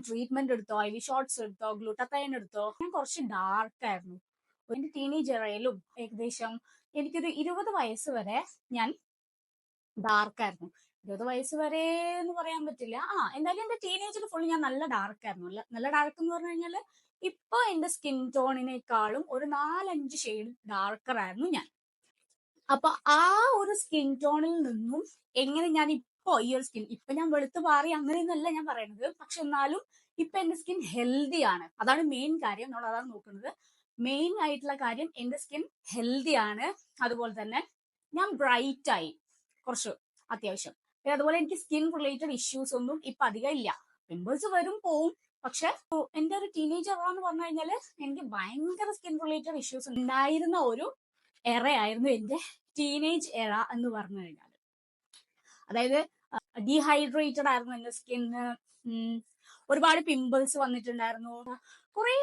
Treatment എടുത്തോ, I V shots എടുത്തോ, glutathione എടുത്തോ, ഞാൻ കുറച്ച് ഡാർക്ക് ആയിരുന്നു. എന്റെ ടീനേജ് ഇറയിലും ഏകദേശം എനിക്കൊരു 20 വയസ്സ് വരെ ഞാൻ ഡാർക്ക് ആയിരുന്നു. 20 വയസ്സ് വരെ എന്ന് പറയാൻ പറ്റില്ല. എന്തായാലും എന്റെ ടീനേജിൽ ഫുൾ ഞാൻ നല്ല ഡാർക്ക് ആയിരുന്നു. നല്ല ഡാർക്ക് എന്ന് പറഞ്ഞു കഴിഞ്ഞാല് ഇപ്പൊ എന്റെ സ്കിൻ ടോണിനേക്കാളും ഒരു 4-5 ഷെയ്ഡ് ഡാർക്കർ ആയിരുന്നു ഞാൻ. അപ്പൊ ആ ഒരു സ്കിൻ ടോണിൽ നിന്നും എങ്ങനെ ഞാൻ ഇപ്പൊ ഈ ഒരു സ്കിൻ, ഇപ്പൊ ഞാൻ വെളുത്ത് പാറി അങ്ങനെയൊന്നല്ല ഞാൻ പറയുന്നത്, പക്ഷെ എന്നാലും ഇപ്പൊ എന്റെ സ്കിൻ ഹെൽത്തി ആണ്. അതാണ് മെയിൻ കാര്യം, നമ്മൾ അതാണ് നോക്കുന്നത്. മെയിൻ ആയിട്ടുള്ള കാര്യം എന്റെ സ്കിൻ ഹെൽത്തി ആണ്. അതുപോലെ തന്നെ ഞാൻ ബ്രൈറ്റ് ആയി കുറച്ച് അത്യാവശ്യം. പിന്നെ അതുപോലെ എനിക്ക് സ്കിൻ റിലേറ്റഡ് ഇഷ്യൂസ് ഒന്നും ഇപ്പൊ അധികം ഇല്ല. പിമ്പിൾസ് വരും പോവും, പക്ഷെ എന്റെ ഒരു ടീനേജ് എറ എന്ന് പറഞ്ഞു കഴിഞ്ഞാല് എനിക്ക് ഭയങ്കര സ്കിൻ റിലേറ്റഡ് ഇഷ്യൂസ് ഉണ്ടായിരുന്ന ഒരു എറയായിരുന്നു എന്റെ ടീനേജ് എറ എന്ന് പറഞ്ഞു കഴിഞ്ഞാൽ. അതായത് ഡീഹൈഡ്രേറ്റഡ് ആയിരുന്നു എന്റെ സ്കിന്ന്, ഒരുപാട് പിമ്പിൾസ് വന്നിട്ടുണ്ടായിരുന്നു, കുറേ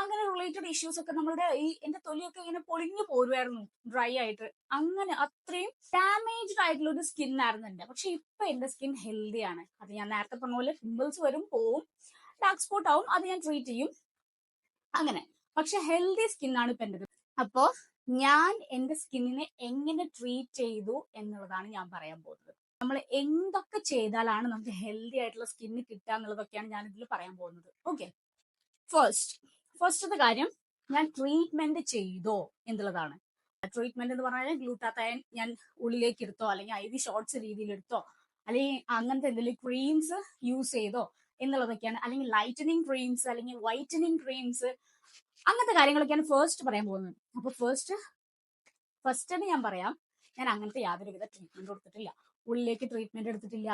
അങ്ങനെ റിലേറ്റഡ് ഇഷ്യൂസ് ഒക്കെ. നമ്മുടെ എന്റെ തൊലിയൊക്കെ ഇങ്ങനെ പൊളിഞ്ഞു പോരുമായിരുന്നു ഡ്രൈ ആയിട്ട്. അങ്ങനെ അത്രയും ഡാമേജ്ഡ് ആയിട്ടുള്ള ഒരു സ്കിൻ ആയിരുന്നു എന്റെ. പക്ഷെ ഇപ്പൊ എന്റെ സ്കിൻ ഹെൽത്തി ആണ്. അത് ഞാൻ നേരത്തെ പറഞ്ഞ പോലെ പിമ്പിൾസ് വരും പോവും, ഡാർക്ക് സ്പോട്ട് ആവും, അത് ഞാൻ ട്രീറ്റ് ചെയ്യും അങ്ങനെ. പക്ഷെ ഹെൽത്തി സ്കിൻ ആണ് ഇപ്പൊ എന്റേത്. അപ്പോ ഞാൻ എന്റെ സ്കിന്നിനെ എങ്ങനെ ട്രീറ്റ് ചെയ്തു എന്നുള്ളതാണ് ഞാൻ പറയാൻ പോകുന്നത്. നമ്മൾ എന്തൊക്കെ ചെയ്താലാണ് നമുക്ക് ഹെൽത്തി ആയിട്ടുള്ള സ്കിന്ന് കിട്ടുക എന്നുള്ളതൊക്കെയാണ് ഞാൻ ഇതിൽ പറയാൻ പോകുന്നത്. ഓക്കെ, ഫസ്റ്റത്തെ കാര്യം, ഞാൻ ട്രീറ്റ്മെന്റ് ചെയ്തോ എന്നുള്ളതാണ്. ട്രീറ്റ്മെന്റ് എന്ന് പറഞ്ഞാൽ ഗ്ലൂട്ടാത്തൈൻ ഞാൻ ഉള്ളിലേക്ക് എടുത്തോ, അല്ലെങ്കിൽ ഐ വി ഷോട്ട്സ് രീതിയിൽ എടുത്തോ, അല്ലെങ്കിൽ അങ്ങനത്തെ എന്തെങ്കിലും ക്രീംസ് യൂസ് ചെയ്തോ എന്നുള്ളതൊക്കെയാണ്. അല്ലെങ്കിൽ ലൈറ്റനിങ് ക്രീംസ്, അല്ലെങ്കിൽ വൈറ്റനിങ് ക്രീംസ്, അങ്ങനത്തെ കാര്യങ്ങളൊക്കെയാണ് ഫസ്റ്റ് പറയാൻ പോകുന്നത്. അപ്പൊ ഫസ്റ്റ് ഞാൻ പറയാം, ഞാൻ അങ്ങനത്തെ യാതൊരുവിധ ട്രീറ്റ്മെന്റ് കൊടുത്തിട്ടില്ല. ഉള്ളിലേക്ക് ട്രീറ്റ്മെന്റ് എടുത്തിട്ടില്ല,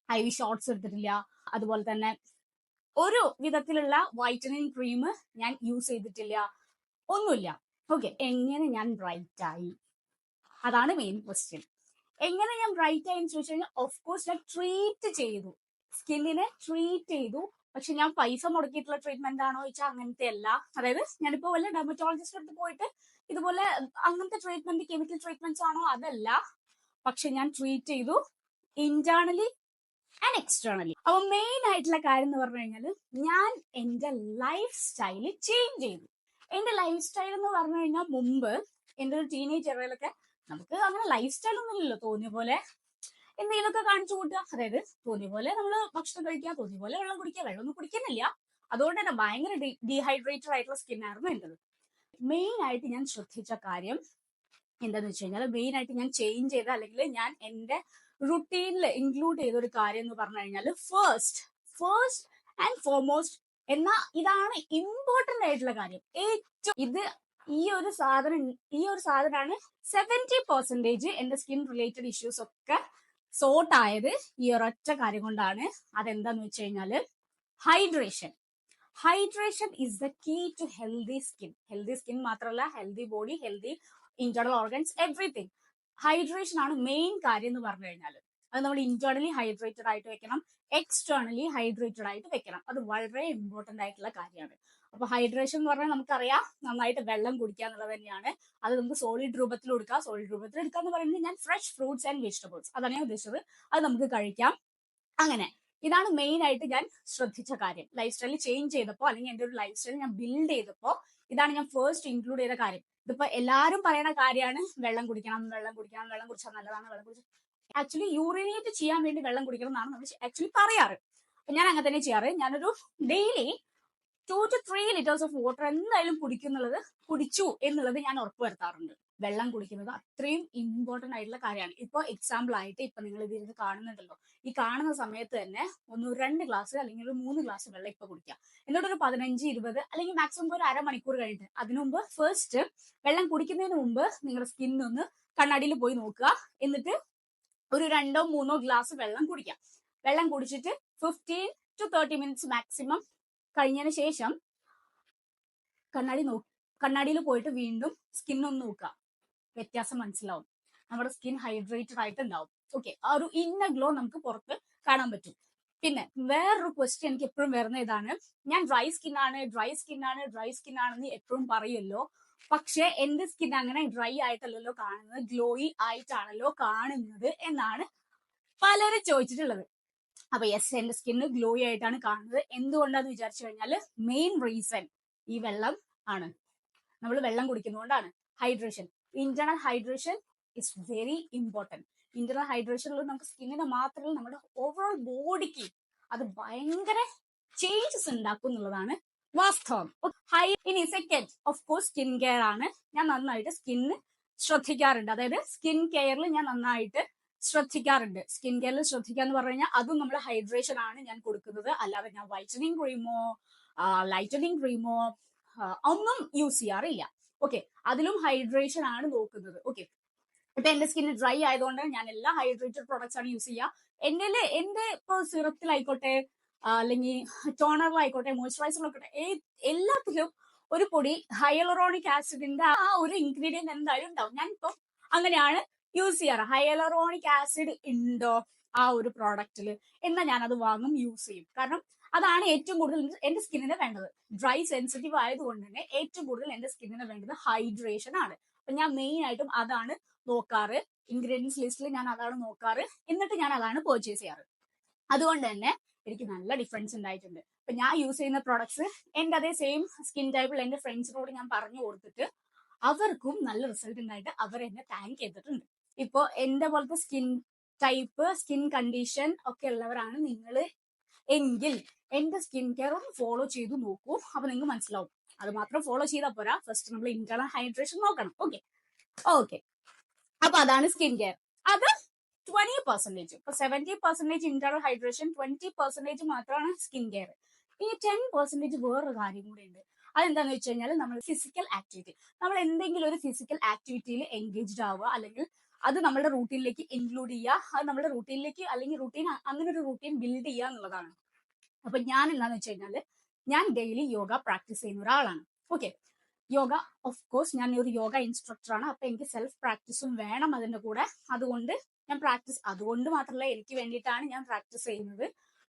ഐ വി ഷോട്ട്സ് എടുത്തിട്ടില്ല, അതുപോലെ തന്നെ ഒരു വിധത്തിലുള്ള വൈറ്റനിങ് ക്രീം ഞാൻ യൂസ് ചെയ്തിട്ടില്ല, ഒന്നുമില്ല. ഓക്കെ, എങ്ങനെ ഞാൻ ബ്രൈറ്റ് ആയി? അതാണ് മെയിൻ ക്വസ്റ്റ്യൻ. എങ്ങനെ ഞാൻ ബ്രൈറ്റ് ആയി എന്ന് ചോദിച്ചു കഴിഞ്ഞാൽ, ഓഫ് കോഴ്സ് ഞാൻ ട്രീറ്റ് ചെയ്തു, സ്കിന്നിനെ ട്രീറ്റ് ചെയ്തു. പക്ഷെ ഞാൻ പൈസ മുടക്കിയിട്ടുള്ള ട്രീറ്റ്മെന്റ് ആണോ ചോദിച്ചാൽ അങ്ങനത്തെ അല്ല. അതായത് ഞാനിപ്പോ വല്ല ഡെർമറ്റോളജിസ്റ്റ് അടുത്ത് പോയിട്ട് ഇതുപോലെ അങ്ങനത്തെ ട്രീറ്റ്മെന്റ്, കെമിക്കൽ ട്രീറ്റ്മെന്റ്സ് ആണോ, അതല്ല. പക്ഷെ ഞാൻ ട്രീറ്റ് ചെയ്തു ഇന്റേണലി ആൻഡ് എക്സ്റ്റേണലി. അപ്പൊ മെയിൻ ആയിട്ടുള്ള കാര്യം എന്ന് പറഞ്ഞു കഴിഞ്ഞാൽ, ഞാൻ എന്റെ ലൈഫ് സ്റ്റൈല് ചേഞ്ച് ചെയ്തു. എന്റെ ലൈഫ് സ്റ്റൈൽ എന്ന് പറഞ്ഞു കഴിഞ്ഞാൽ, മുമ്പ് എന്റെ ഒരു ടീനേജ് ഇറയിലൊക്കെ നമുക്ക് അങ്ങനെ ലൈഫ് സ്റ്റൈൽ ഒന്നും ഇല്ലല്ലോ, തോന്നിയ പോലെ എന്തെങ്കിലുമൊക്കെ കാണിച്ചു കൂട്ടുക. അതായത് തോന്നിയ പോലെ നമ്മൾ ഭക്ഷണം കഴിക്കുക, തോന്നിയ പോലെ വെള്ളം കുടിക്കുക, വെള്ളമൊന്നും കുടിക്കുന്നില്ല. അതുകൊണ്ട് തന്നെ ഭയങ്കര ഡീഹൈഡ്രേറ്റഡ് ആയിട്ടുള്ള സ്കിൻ ആയിരുന്നു എന്റേത്. മെയിൻ ആയിട്ട് ഞാൻ ശ്രദ്ധിച്ച കാര്യം എന്താന്ന് വെച്ച് കഴിഞ്ഞാൽ, മെയിൻ ആയിട്ട് ഞാൻ ചേഞ്ച് ചെയ്ത, അല്ലെങ്കിൽ ഞാൻ എന്റെ റുട്ടീനിൽ ഇൻക്ലൂഡ് ചെയ്ത ഒരു കാര്യം എന്ന് പറഞ്ഞു കഴിഞ്ഞാൽ, ഫസ്റ്റ് ആൻഡ് ഫോർമോസ്റ്റ് ഇതാണ് ഇമ്പോർട്ടന്റ് ആയിട്ടുള്ള കാര്യം. ഏറ്റവും ഈ ഒരു സാധനമാണ് 70% എന്റെ സ്കിൻ റിലേറ്റഡ് ഇഷ്യൂസ് ഒക്കെ സോർട്ട് ആയത് ഈ ഒരൊറ്റ കാര്യം കൊണ്ടാണ്. അതെന്താന്ന് വെച്ച് കഴിഞ്ഞാല്, hydration is the key to healthy skin മാത്രമല്ല, healthy body, healthy internal organs, everything. Hydration ആണ് മെയിൻ കാര്യം എന്ന് പറഞ്ഞു കഴിഞ്ഞാൽ. അത് നമ്മൾ ഇന്റേണലി ഹൈഡ്രേറ്റഡ് ആയിട്ട് വെക്കണം, എക്സ്റ്റേണലി ഹൈഡ്രേറ്റഡ് ആയിട്ട് വെക്കണം. അത് വളരെ ഇമ്പോർട്ടന്റ് ആയിട്ടുള്ള കാര്യമാണ്. അപ്പൊ ഹൈഡ്രേഷൻ എന്ന് പറഞ്ഞാൽ നമുക്കറിയാം, നന്നായിട്ട് വെള്ളം കുടിക്കുക എന്നുള്ളത് തന്നെയാണ്. അത് നമുക്ക് സോളിഡ് രൂപത്തിൽ എടുക്കുക. സോളിഡ് രൂപത്തിൽ എടുക്കുക എന്ന് പറയുന്നത് ഞാൻ ഫ്രഷ് ഫ്രൂട്ട്സ് ആൻഡ് വെജിറ്റബിൾസ്, അതാണ് ഞാൻ ഉദ്ദേശിച്ചത്. അത് നമുക്ക് കഴിക്കാം. അങ്ങനെ ഇതാണ് മെയിൻ ആയിട്ട് ഞാൻ ശ്രദ്ധിച്ച കാര്യം. ലൈഫ് സ്റ്റൈൽ ചേഞ്ച് ചെയ്തപ്പോ, അല്ലെങ്കിൽ എന്റെ ഒരു ലൈഫ് സ്റ്റൈൽ ഞാൻ ബിൽഡ് ചെയ്തപ്പോ, ഇതാണ് ഞാൻ ഫസ്റ്റ് ഇൻക്ലൂഡ് ചെയ്ത കാര്യം. ഇതിപ്പോ എല്ലാരും പറയുന്ന കാര്യമാണ്, വെള്ളം കുടിച്ചാൽ നല്ലതാണ്, വെള്ളം കുടിച്ചാൽ ആക്ച്വലി യൂറിനേറ്റ് ചെയ്യാൻ വേണ്ടി വെള്ളം കുടിക്കണം എന്നാണ് നമ്മൾ ആക്ച്വലി പറയാറ്. അപ്പൊ ഞാൻ അങ്ങനെ തന്നെ ചെയ്യാറ്. ഞാനൊരു daily 2 to 3 liters of water എന്തായാലും കുടിച്ചു എന്നുള്ളത് ഞാൻ ഉറപ്പുവരുത്താറുണ്ട്. വെള്ളം കുടിക്കുന്നത് അത്രയും ഇമ്പോർട്ടന്റ് ആയിട്ടുള്ള കാര്യമാണ്. ഇപ്പൊ എക്സാമ്പിൾ ആയിട്ട് ഇപ്പൊ നിങ്ങൾ ഇതിൽ കാണുന്നുണ്ടല്ലോ, ഈ കാണുന്ന സമയത്ത് തന്നെ 2 ഗ്ലാസ് അല്ലെങ്കിൽ ഒരു 3 ഗ്ലാസ് വെള്ളം ഇപ്പൊ കുടിക്കാം. എന്നിട്ട് ഒരു 15-20 അല്ലെങ്കിൽ മാക്സിമം ഒരു അരമണിക്കൂർ കഴിഞ്ഞിട്ട്, അതിനു മുമ്പ് ഫസ്റ്റ് വെള്ളം കുടിക്കുന്നതിന് മുമ്പ് നിങ്ങളുടെ സ്കിന്നൊന്ന് കണ്ണാടിയിൽ പോയി നോക്കുക. എന്നിട്ട് ഒരു 2-3 ഗ്ലാസ് വെള്ളം കുടിക്കാം. വെള്ളം കുടിച്ചിട്ട് 15 to 30 മിനിറ്റ്സ് മാക്സിമം കഴിഞ്ഞതിന് ശേഷം കണ്ണാടിയിൽ പോയിട്ട് വീണ്ടും സ്കിൻ ഒന്ന് നോക്കുക. വ്യത്യാസം മനസ്സിലാവും. നമ്മുടെ സ്കിൻ ഹൈഡ്രേറ്റഡ് ആയിട്ട് ഉണ്ടാവും. ഓക്കെ, ആ ഒരു ഇന്നർ ഗ്ലോ നമുക്ക് പുറത്ത് കാണാൻ പറ്റും. പിന്നെ വേറൊരു ക്വസ്റ്റ്യൻ എനിക്ക് എപ്പോഴും വരുന്ന ഇതാണ്, ഞാൻ ഡ്രൈ സ്കിൻ ആണെന്ന് എപ്പോഴും പറയുമല്ലോ, പക്ഷെ എന്റെ സ്കിൻ അങ്ങനെ ഡ്രൈ ആയിട്ടല്ലല്ലോ കാണുന്നത്, ഗ്ലോയി ആയിട്ടാണല്ലോ കാണുന്നത് എന്നാണ് പലരും ചോദിച്ചിട്ടുള്ളത്. അപ്പൊ യെസ്, എന്റെ സ്കിന്ന് ഗ്ലോയി ആയിട്ടാണ് കാണുന്നത്. എന്തുകൊണ്ടാന്ന് വിചാരിച്ചു കഴിഞ്ഞാൽ മെയിൻ റീസൺ ഈ വെള്ളം ആണ്. നമ്മൾ വെള്ളം കുടിക്കുന്നതുകൊണ്ടാണ്. Hydration, internal hydration is very important. Internal ഹൈഡ്രേഷനിൽ നമുക്ക് സ്കിന്നിന് മാത്രമല്ല നമ്മുടെ ഓവറോൾ ബോഡിക്ക് അത് ഭയങ്കര ചേഞ്ചസ് ഉണ്ടാക്കും എന്നുള്ളതാണ് വാസ്തവം. ഇനി second of course skin care ആണ്. ഞാൻ നന്നായിട്ട് സ്കിന്ന് ശ്രദ്ധിക്കാറുണ്ട്. അതായത് സ്കിൻ കെയറിൽ ഞാൻ നന്നായിട്ട് ശ്രദ്ധിക്കാറുണ്ട്. സ്കിൻ കെയറിൽ ശ്രദ്ധിക്കാന്ന് പറഞ്ഞു കഴിഞ്ഞാൽ അതും നമ്മുടെ ഹൈഡ്രേഷൻ ആണ് ഞാൻ കൊടുക്കുന്നത്. അല്ലാതെ ഞാൻ വൈറ്റനിങ് ക്രീമോ ലൈറ്റനിങ് ക്രീമോ ഒന്നും യൂസ് ചെയ്യാറില്ല. ഓക്കെ, അതിലും ഹൈഡ്രേഷൻ ആണ് നോക്കുന്നത്. ഓക്കെ, ഇപ്പൊ എന്റെ സ്കിന്ന് ഡ്രൈ ആയതുകൊണ്ട് ഞാൻ എല്ലാ ഹൈഡ്രേറ്റഡ് പ്രോഡക്ട്സ് ആണ് യൂസ് ചെയ്യുക. എന്റെ ഇപ്പൊ സിറത്തിലായിക്കോട്ടെ അല്ലെങ്കിൽ ടോണറിലായിക്കോട്ടെ മോയ്സ്ചറൈസറിലായിക്കോട്ടെ എല്ലാത്തിലും ഒരു പൊടി ഹൈലറോണിക് ആസിഡിന്റെ ആ ഒരു ഇൻഗ്രീഡിയന്റ് എന്തായാലും ഉണ്ടാവും. ഞാനിപ്പോ അങ്ങനെയാണ് യൂസ് ചെയ്യാറ്. ഹൈലറോണിക് ആസിഡ് ഉണ്ടോ ആ ഒരു പ്രോഡക്റ്റില് എന്നാൽ ഞാൻ അത് വാങ്ങും, യൂസ് ചെയ്യും. കാരണം അതാണ് ഏറ്റവും കൂടുതൽ എന്റെ സ്കിന്നിന് വേണ്ടത്. ഡ്രൈ സെൻസിറ്റീവ് ആയതുകൊണ്ട് തന്നെ ഏറ്റവും കൂടുതൽ എന്റെ സ്കിന്നിന് വേണ്ടത് ഹൈഡ്രേഷൻ ആണ്. അപ്പൊ ഞാൻ മെയിൻ ആയിട്ടും അതാണ് നോക്കാറ്. ഇൻഗ്രീഡിയൻസ് ലിസ്റ്റിൽ ഞാൻ അതാണ് നോക്കാറ്. എന്നിട്ട് ഞാൻ അതാണ് പർച്ചേസ് ചെയ്യാറ്. അതുകൊണ്ട് തന്നെ എനിക്ക് നല്ല ഡിഫറൻസ് ഉണ്ടായിട്ടുണ്ട്. ഇപ്പൊ ഞാൻ യൂസ് ചെയ്യുന്ന പ്രോഡക്ട്സ് എന്റെ അതേ സെയിം സ്കിൻ ടൈപ്പിൽ എന്റെ ഫ്രണ്ട്സിനോട് ഞാൻ പറഞ്ഞു കൊടുത്തിട്ട് അവർക്കും നല്ല റിസൾട്ട് ഉണ്ടായിട്ട് അവർ എന്നെ താങ്ക് ചെയ്തിട്ടുണ്ട്. ഇപ്പൊ എന്റെ പോലത്തെ സ്കിൻ ടൈപ്പ്, സ്കിൻ കണ്ടീഷൻ ഒക്കെ ഉള്ളവരാണ് നിങ്ങൾ എങ്കിൽ എന്റെ സ്കിൻ കെയർ ഒന്ന് ഫോളോ ചെയ്ത് നോക്കൂ. അപ്പൊ നിങ്ങൾക്ക് മനസ്സിലാവും. അത് മാത്രം ഫോളോ ചെയ്താൽ പോരാ, ഫസ്റ്റ് നമ്മൾ ഇന്റേണൽ ഹൈഡ്രേഷൻ നോക്കണം. ഓക്കെ. അപ്പൊ അതാണ് സ്കിൻ കെയർ. അത് 20%. ഇപ്പൊ 70% ഇന്റേണൽ ഹൈഡ്രേഷൻ, 20% മാത്രമാണ് സ്കിൻ കെയർ. ഇനി 10% വേറൊരു കാര്യം കൂടെ ഉണ്ട്. അതെന്താന്ന് വെച്ച് കഴിഞ്ഞാൽ നമ്മൾ ഫിസിക്കൽ ആക്ടിവിറ്റി, നമ്മൾ എന്തെങ്കിലും ഒരു ഫിസിക്കൽ ആക്ടിവിറ്റിയിൽ എൻഗേജ്ഡ് ആവുക, അല്ലെങ്കിൽ അത് നമ്മുടെ റൂട്ടീനിലേക്ക് ഇൻക്ലൂഡ് ചെയ്യുക. അത് നമ്മുടെ റൂട്ടീനിലേക്ക് അല്ലെങ്കിൽ അങ്ങനെ ഒരു റൂട്ടീൻ ബിൽഡ് ചെയ്യുക എന്നുള്ളതാണ്. അപ്പൊ ഞാൻ എന്താന്ന് വെച്ച് കഴിഞ്ഞാല് ഞാൻ ഡെയിലി യോഗ പ്രാക്ടീസ് ചെയ്യുന്ന ഒരാളാണ്. ഓക്കെ, യോഗ ഓഫ് കോഴ്സ് ഞാൻ ഒരു യോഗ ഇൻസ്ട്രക്ടർ ആണ്. അപ്പൊ എനിക്ക് സെൽഫ് പ്രാക്ടീസും വേണം അതിന്റെ കൂടെ. അതുകൊണ്ട് ഞാൻ അതുകൊണ്ട് മാത്രമല്ല, എനിക്ക് വേണ്ടിയിട്ടാണ് ഞാൻ പ്രാക്ടീസ് ചെയ്യുന്നത്.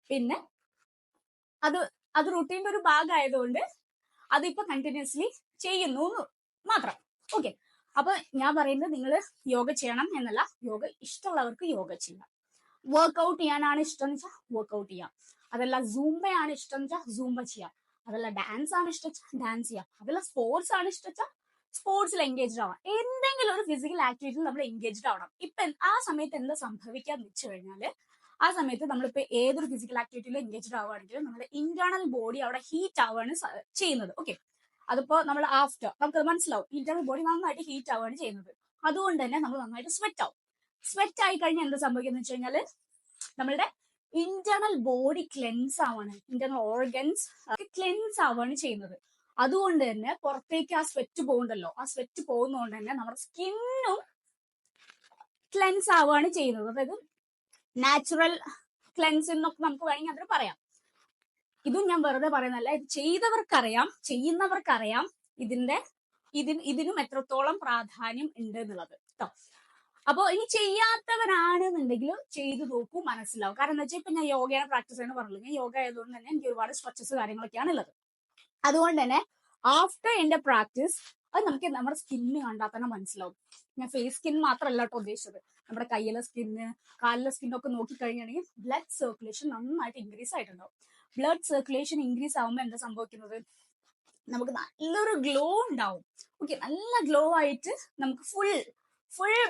പിന്നെ അത് റുട്ടീന്റെ ഒരു ഭാഗമായതുകൊണ്ട് അതിപ്പോ കണ്ടിന്യൂസ്ലി ചെയ്യുന്നു മാത്രം. ഓക്കെ, അപ്പൊ ഞാൻ പറയുന്നത് നിങ്ങൾ യോഗ ചെയ്യണം എന്നല്ല, യോഗ ഇഷ്ടമുള്ളവർക്ക് യോഗ ചെയ്യാം. വർക്ക്ഔട്ട് ചെയ്യാനാണ് ഇഷ്ടം എന്ന് വെച്ചാൽ വർക്ക്ഔട്ട് ചെയ്യാം. അതല്ല സൂംബയാണ് ഇഷ്ടം വെച്ചാൽ സൂംബ ചെയ്യാം. അതല്ല ഡാൻസ് ആണ് ഇഷ്ടം ഡാൻസ് ചെയ്യാം. അതല്ല സ്പോർട്സ് ആണ് ഇഷ്ടം സ്പോർട്സിൽ എൻഗേജ്ഡ് ആവാം. എന്തെങ്കിലും ഒരു ഫിസിക്കൽ ആക്ടിവിറ്റിയിൽ നമ്മൾ എൻഗേജ്ഡ് ആവണം. ഇപ്പൊ ആ സമയത്ത് എന്താ സംഭവിക്കാന്ന് വെച്ച് കഴിഞ്ഞാല്, ആ സമയത്ത് നമ്മളിപ്പോ ഏതൊരു ഫിസിക്കൽ ആക്ടിവിറ്റിയിൽ എൻഗേജ്ഡ് ആവുകയാണെങ്കിലും നമ്മുടെ ഇന്റേണൽ ബോഡി അവിടെ ഹീറ്റ് ആവുകയാണ് ചെയ്യുന്നത്. ഓക്കെ, അതിപ്പോ നമ്മൾ നമുക്കത് മനസ്സിലാവും. ഇന്റേണൽ ബോഡി നന്നായിട്ട് ഹീറ്റ് ആവുകയാണ് ചെയ്യുന്നത്. അതുകൊണ്ട് തന്നെ നമ്മൾ നന്നായിട്ട് സ്വെറ്റ് ആവും. സ്വെറ്റ് ആയി കഴിഞ്ഞാൽ എന്താ സംഭവിക്കുന്നത് വെച്ച് കഴിഞ്ഞാല് നമ്മളുടെ ഇന്റേണൽ ബോഡി ക്ലെൻസ് ആവാണ്, ഇന്റേണൽ ഓർഗൻസ് ക്ലെൻസ് ആവാണ് ചെയ്യുന്നത്. അതുകൊണ്ട് തന്നെ പുറത്തേക്ക് ആ സ്വെറ്റ് പോകുന്നുണ്ടല്ലോ, ആ സ്വെറ്റ് പോകുന്നതുകൊണ്ട് തന്നെ നമ്മുടെ സ്കിന്നും ക്ലെൻസ് ആവുകയാണ് ചെയ്യുന്നത്. അതായത് നാച്ചുറൽ ക്ലെൻസ് എന്നൊക്കെ നമുക്ക് വേണമെങ്കിൽ അതിന് പറയാം. ഇതും ഞാൻ വെറുതെ പറയുന്നല്ല, ഇത് ചെയ്തവർക്കറിയാം, ചെയ്യുന്നവർക്കറിയാം ഇതിനും എത്രത്തോളം പ്രാധാന്യം ഉണ്ട് എന്നുള്ളത് കേട്ടോ. അപ്പൊ ഇനി ചെയ്യാത്തവരാണെന്നുണ്ടെങ്കിൽ ചെയ്തു നോക്കൂ, മനസ്സിലാവും. കാരണം എന്താ വെച്ചാൽ ഇപ്പൊ ഞാൻ യോഗയാണ് പ്രാക്ടീസ് ചെയ്യുന്നത് പറഞ്ഞില്ല. ഞാൻ യോഗ ആയതുകൊണ്ട് തന്നെ എനിക്ക് ഒരുപാട് സ്ട്രെച്ചസ് കാര്യങ്ങളൊക്കെയാണ് ഉള്ളത്. അതുകൊണ്ട് തന്നെ ആഫ്റ്റർ എന്റെ പ്രാക്ടീസ് അത് നമുക്ക് നമ്മുടെ സ്കിന്ന് കണ്ടാൽ തന്നെ മനസ്സിലാവും. ഞാൻ ഫേസ് സ്കിൻ മാത്രമല്ല കേട്ടോ ഉദ്ദേശിച്ചത്, നമ്മുടെ കയ്യിലെ സ്കിന്ന്, കാലിലെ സ്കിന്നൊക്കെ നോക്കിക്കഴിഞ്ഞാണെങ്കിൽ ബ്ലഡ് സർക്കുലേഷൻ നന്നായിട്ട് ഇൻക്രീസ് ആയിട്ടുണ്ടാവും. ബ്ലഡ് സർക്കുലേഷൻ ഇൻക്രീസ് ആവുമ്പോൾ എന്താ സംഭവിക്കുന്നത്, നമുക്ക് നല്ലൊരു ഗ്ലോ ഉണ്ടാവും. ഓക്കെ, നല്ല ഗ്ലോ ആയിട്ട് നമുക്ക് ഫുൾ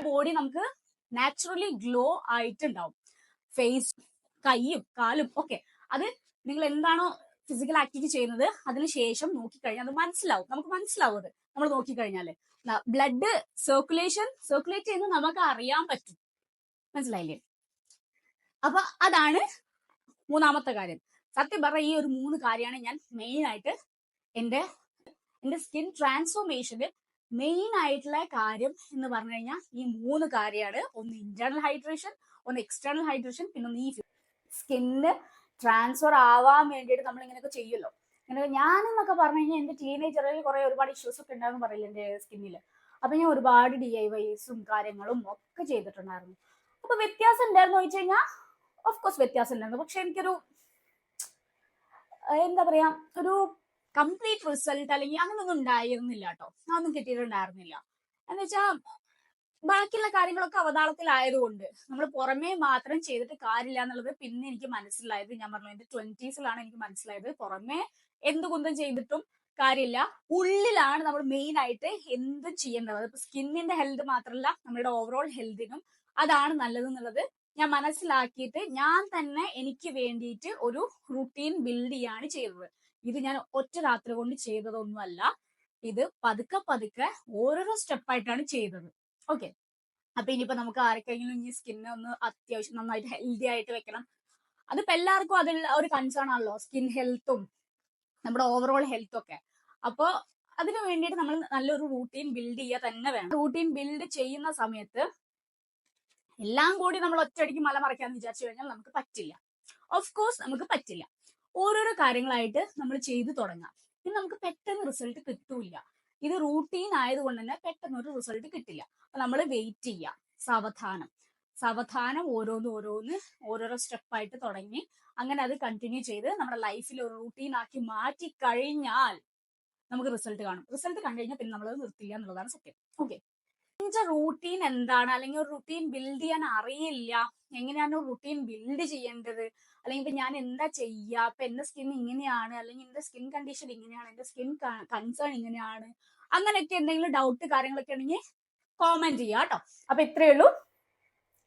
ബോഡി നമുക്ക് നാച്ചുറലി ഗ്ലോ ആയിട്ടുണ്ടാവും. ഫേസ്, കൈയും കാലും ഒക്കെ. അത് നിങ്ങൾ എന്താണോ ഫിസിക്കൽ ആക്ടിവിറ്റി ചെയ്യുന്നത് അതിനുശേഷം നോക്കിക്കഴിഞ്ഞാൽ അത് മനസ്സിലാവും. നമുക്ക് മനസ്സിലാവും അത് നമ്മൾ നോക്കിക്കഴിഞ്ഞാല്. ബ്ലഡ് സർക്കുലേറ്റ് ചെയ്യുന്നത് നമുക്ക് അറിയാൻ പറ്റും. മനസ്സിലായില്ലേ? അപ്പൊ അതാണ് മൂന്നാമത്തെ കാര്യം. സത്യം പറഞ്ഞ ഈ ഒരു 3 കാര്യമാണ് ഞാൻ മെയിൻ ആയിട്ട് എന്റെ സ്കിൻ ട്രാൻസ്ഫോർമേഷന് മെയിൻ ആയിട്ടുള്ള കാര്യം എന്ന് പറഞ്ഞു കഴിഞ്ഞാൽ ഈ 3 കാര്യമാണ്. ഒന്ന് ഇന്റേണൽ ഹൈഡ്രേഷൻ, ഒന്ന് എക്സ്റ്റേണൽ ഹൈഡ്രേഷൻ, പിന്നെ ഒന്ന് ഈ സ്കിന്ന് ട്രാൻസ്ഫർ ആവാൻ വേണ്ടിയിട്ട് നമ്മൾ ഇങ്ങനെയൊക്കെ ചെയ്യുമല്ലോ. ഇങ്ങനെ ഞാനെന്നൊക്കെ പറഞ്ഞു കഴിഞ്ഞാൽ എന്റെ ടീനേജറിൽ ഒരുപാട് ഇഷ്യൂസ് ഒക്കെ ഉണ്ടാകുന്ന പറയില്ല എന്റെ സ്കിന്നിൽ. അപ്പൊ ഞാൻ ഒരുപാട് DIYസും കാര്യങ്ങളും ഒക്കെ ചെയ്തിട്ടുണ്ടായിരുന്നു. അപ്പൊ വ്യത്യാസം ഉണ്ടായിരുന്നു ചോദിച്ചു കഴിഞ്ഞാൽ ഓഫ് കോഴ്സ് വ്യത്യാസം ഉണ്ടായിരുന്നു. പക്ഷെ എനിക്കൊരു എന്താ പറയാ, ഒരു കംപ്ലീറ്റ് റിസൾട്ട് അല്ലെങ്കിൽ അങ്ങനൊന്നും ഉണ്ടായിരുന്നില്ല കേട്ടോ. അതൊന്നും കിട്ടിയിട്ടുണ്ടായിരുന്നില്ല. എന്ന് വെച്ചാ ബാക്കിയുള്ള കാര്യങ്ങളൊക്കെ അവതാളത്തിലായതുകൊണ്ട് നമ്മൾ പുറമേ മാത്രം ചെയ്തിട്ട് കാര്യമില്ല എന്നുള്ളത് പിന്നെ എനിക്ക് മനസ്സിലായത്. ഞാൻ പറഞ്ഞു എന്റെ 20s എനിക്ക് മനസ്സിലായത് പുറമേ എന്ത് കുന്തം ചെയ്തിട്ടും കാര്യമില്ല, ഉള്ളിലാണ് നമ്മൾ മെയിൻ ആയിട്ട് എന്ത് ചെയ്യേണ്ടത്. ഇപ്പൊ സ്കിന്നിന്റെ ഹെൽത്ത് മാത്രമല്ല നമ്മുടെ ഓവറോൾ ഹെൽത്തിനും അതാണ് നല്ലത് എന്നുള്ളത് ഞാൻ മനസ്സിലാക്കിയിട്ട് ഞാൻ തന്നെ എനിക്ക് വേണ്ടിയിട്ട് ഒരു റുട്ടീൻ ബിൽഡ് ചെയ്യാണ് ചെയ്തത്. ഇത് ഞാൻ ഒറ്റ രാത്രി കൊണ്ട് ചെയ്തതൊന്നുമല്ല, ഇത് പതുക്കെ പതുക്കെ ഓരോരോ സ്റ്റെപ്പായിട്ടാണ് ചെയ്തത്. ഓക്കെ, അപ്പൊ ഇനിയിപ്പോ നമുക്ക് ആർക്കെങ്കിലും ഈ സ്കിന്നെ ഒന്ന് അത്യാവശ്യം നന്നായിട്ട് ഹെൽത്തി ആയിട്ട് വെക്കണം, അതിപ്പോ എല്ലാവർക്കും അതിലുള്ള ഒരു കൺസേൺ ആണല്ലോ, സ്കിൻ ഹെൽത്തും നമ്മുടെ ഓവറോൾ ഹെൽത്തും ഒക്കെ. അപ്പൊ അതിനു വേണ്ടിയിട്ട് നമ്മൾ നല്ലൊരു റൂട്ടീൻ ബിൽഡ് ചെയ്യുക തന്നെ വേണം. റൂട്ടീൻ ബിൽഡ് ചെയ്യുന്ന സമയത്ത് എല്ലാം കൂടി നമ്മൾ ഒറ്റയടിക്ക് മല മറിക്കാന്ന് വിചാരിച്ചു കഴിഞ്ഞാൽ നമുക്ക് പറ്റില്ല. ഓഫ് കോഴ്സ് നമുക്ക് പറ്റില്ല. ഓരോരോ കാര്യങ്ങളായിട്ട് നമ്മൾ ചെയ്തു തുടങ്ങാം. പിന്നെ നമുക്ക് പെട്ടെന്ന് റിസൾട്ട് കിട്ടൂല. ഇത് റൂട്ടീൻ ആയതുകൊണ്ട് തന്നെ പെട്ടെന്ന് ഒരു റിസൾട്ട് കിട്ടില്ല. അപ്പൊ നമ്മൾ വെയിറ്റ് ചെയ്യാം, സാവധാനം ഓരോന്ന് ഓരോരോ സ്റ്റെപ്പായിട്ട് തുടങ്ങി അങ്ങനെ അത് കണ്ടിന്യൂ ചെയ്ത് നമ്മുടെ ലൈഫിൽ ഒരു റൂട്ടീൻ ആക്കി മാറ്റി കഴിഞ്ഞാൽ നമുക്ക് റിസൾട്ട് കാണും. റിസൾട്ട് കണ്ടു കഴിഞ്ഞാൽ പിന്നെ നമ്മൾ നിർത്തില്ല എന്നുള്ളതാണ് സത്യം. ഓക്കെ, റൂട്ടീൻ എന്താണ്, അല്ലെങ്കിൽ ഒരു റുട്ടീൻ ബിൽഡ് ചെയ്യാൻ അറിയില്ല, എങ്ങനെയാണ് ഒരു റുട്ടീൻ ബിൽഡ് ചെയ്യേണ്ടത്, അല്ലെങ്കിൽ ഇപ്പൊ ഞാൻ എന്താ ചെയ്യാ, ഇപ്പൊ എന്റെ സ്കിൻ ഇങ്ങനെയാണ്, അല്ലെങ്കിൽ എന്റെ സ്കിൻ കണ്ടീഷൻ ഇങ്ങനെയാണ്, എന്റെ സ്കിൻ കൺസേൺ ഇങ്ങനെയാണ്, അങ്ങനെയൊക്കെ എന്തെങ്കിലും ഡൗട്ട് കാര്യങ്ങളൊക്കെ ഉണ്ടെങ്കിൽ കോമെന്റ് ചെയ്യാം കേട്ടോ. അപ്പൊ ഇത്രയേ ഉള്ളൂ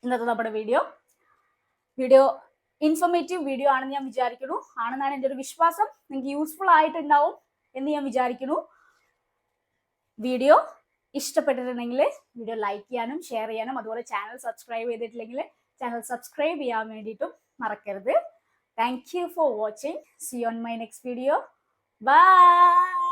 ഇന്നത്തെ നമ്മുടെ വീഡിയോ ഇൻഫോർമേറ്റീവ് വീഡിയോ ആണെന്ന് ഞാൻ വിചാരിക്കുന്നു. ആണെന്നാണ് എൻ്റെ ഒരു വിശ്വാസം. നിങ്ങൾക്ക് യൂസ്ഫുൾ ആയിട്ടുണ്ടാവും എന്ന് ഞാൻ വിചാരിക്കുന്നു. വീഡിയോ ഇഷ്ടപ്പെട്ടിട്ടുണ്ടെങ്കിൽ വീഡിയോ ലൈക്ക് ചെയ്യാനും ഷെയർ ചെയ്യാനും, അതുപോലെ ചാനൽ സബ്സ്ക്രൈബ് ചെയ്തിട്ടില്ലെങ്കിൽ ചാനൽ സബ്സ്ക്രൈബ് ചെയ്യാൻ വേണ്ടിയിട്ടും മറക്കരുത്. Thank you for watching. See you on my next video. By.